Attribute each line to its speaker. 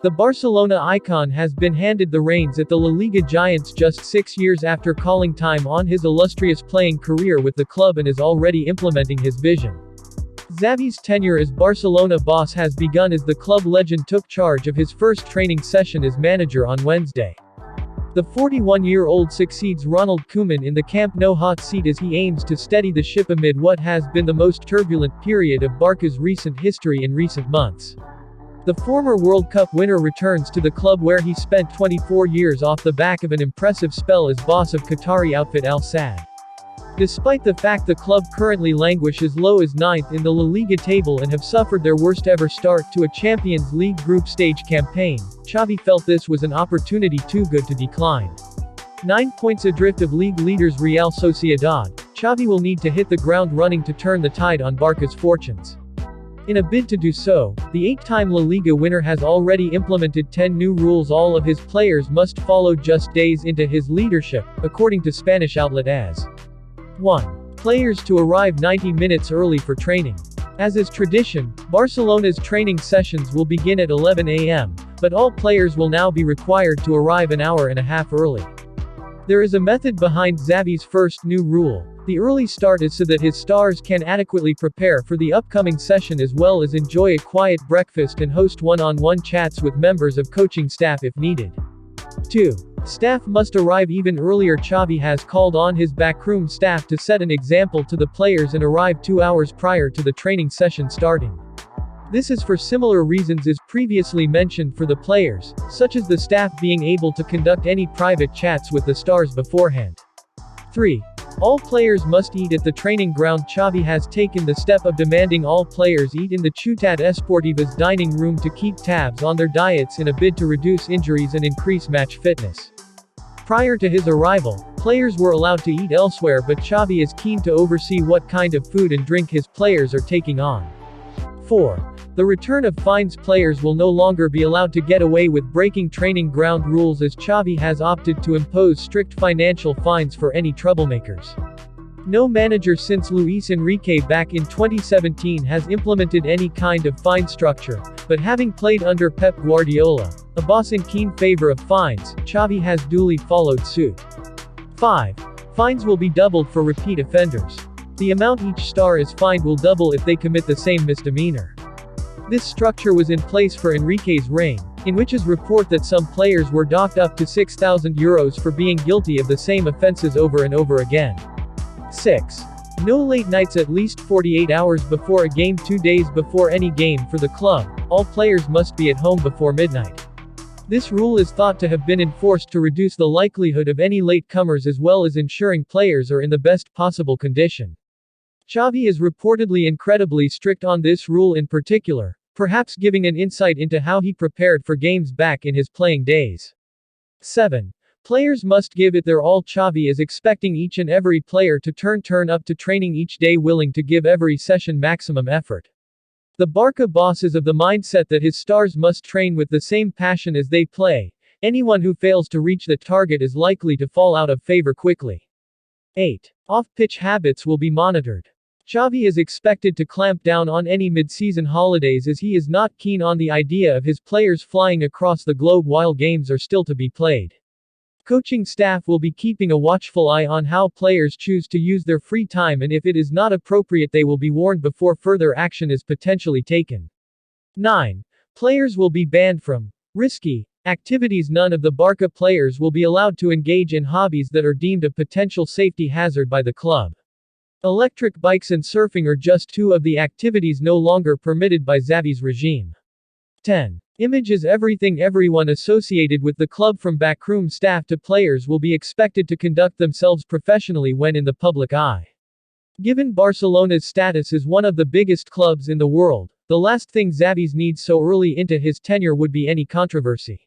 Speaker 1: The Barcelona icon has been handed the reins at the La Liga giants just 6 years after calling time on his illustrious playing career with the club and is already implementing his vision. Xavi's tenure as Barcelona boss has begun as the club legend took charge of his first training session as manager on Wednesday. The 41-year-old succeeds Ronald Koeman in the Camp Nou hot seat as he aims to steady the ship amid what has been the most turbulent period of Barca's recent history in recent months. The former World Cup winner returns to the club where he spent 24 years off the back of an impressive spell as boss of Qatari outfit Al Sadd. Despite the fact the club currently languish as low as 9th in the La Liga table and have suffered their worst ever start to a Champions League group stage campaign, Xavi felt this was an opportunity too good to decline. 9 points adrift of league leaders Real Sociedad, Xavi will need to hit the ground running to turn the tide on Barca's fortunes. In a bid to do so, the 8-time La Liga winner has already implemented 10 new rules all of his players must follow just days into his leadership, according to Spanish outlet AS. 1. Players to arrive 90 minutes early for training. As is tradition, Barcelona's training sessions will begin at 11 a.m., but all players will now be required to arrive an hour and a half early. There is a method behind Xavi's first new rule. The early start is so that his stars can adequately prepare for the upcoming session as well as enjoy a quiet breakfast and host one-on-one chats with members of coaching staff if needed. 2. Staff must arrive even earlier. Xavi has called on his backroom staff to set an example to the players and arrive 2 hours prior to the training session starting. This is for similar reasons as previously mentioned for the players, such as the staff being able to conduct any private chats with the stars beforehand. 3. All players must eat at the training ground. Xavi has taken the step of demanding all players eat in the Ciutat Esportiva's dining room to keep tabs on their diets in a bid to reduce injuries and increase match fitness. Prior to his arrival, players were allowed to eat elsewhere, but Xavi is keen to oversee what kind of food and drink his players are taking on. 4. The return of fines. Players will no longer be allowed to get away with breaking training ground rules as Xavi has opted to impose strict financial fines for any troublemakers. No manager since Luis Enrique back in 2017 has implemented any kind of fine structure, but having played under Pep Guardiola, a boss in keen favor of fines, Xavi has duly followed suit. 5. Fines will be doubled for repeat offenders. The amount each star is fined will double if they commit the same misdemeanor. This structure was in place for Enrique's reign, in which is report that some players were docked up to €6,000 for being guilty of the same offenses over and over again. 6. No late nights at least 48 hours before a game. 2 days before any game for the club, all players must be at home before midnight. This rule is thought to have been enforced to reduce the likelihood of any latecomers as well as ensuring players are in the best possible condition. Xavi is reportedly incredibly strict on this rule in particular, perhaps giving an insight into how he prepared for games back in his playing days. 7. Players must give it their all. Xavi is expecting each and every player to turn up to training each day, willing to give every session maximum effort. The Barca boss is of the mindset that his stars must train with the same passion as they play. Anyone who fails to reach the target is likely to fall out of favor quickly. 8. Off-pitch habits will be monitored. Xavi is expected to clamp down on any mid-season holidays as he is not keen on the idea of his players flying across the globe while games are still to be played. Coaching staff will be keeping a watchful eye on how players choose to use their free time, and if it is not appropriate they will be warned before further action is potentially taken. 9. Players will be banned from risky activities. None of the Barca players will be allowed to engage in hobbies that are deemed a potential safety hazard by the club. Electric bikes and surfing are just 2 of the activities no longer permitted by Xavi's regime. 10. Image is everything. Everyone associated with the club from backroom staff to players will be expected to conduct themselves professionally when in the public eye. Given Barcelona's status as one of the biggest clubs in the world, the last thing Xavi needs so early into his tenure would be any controversy.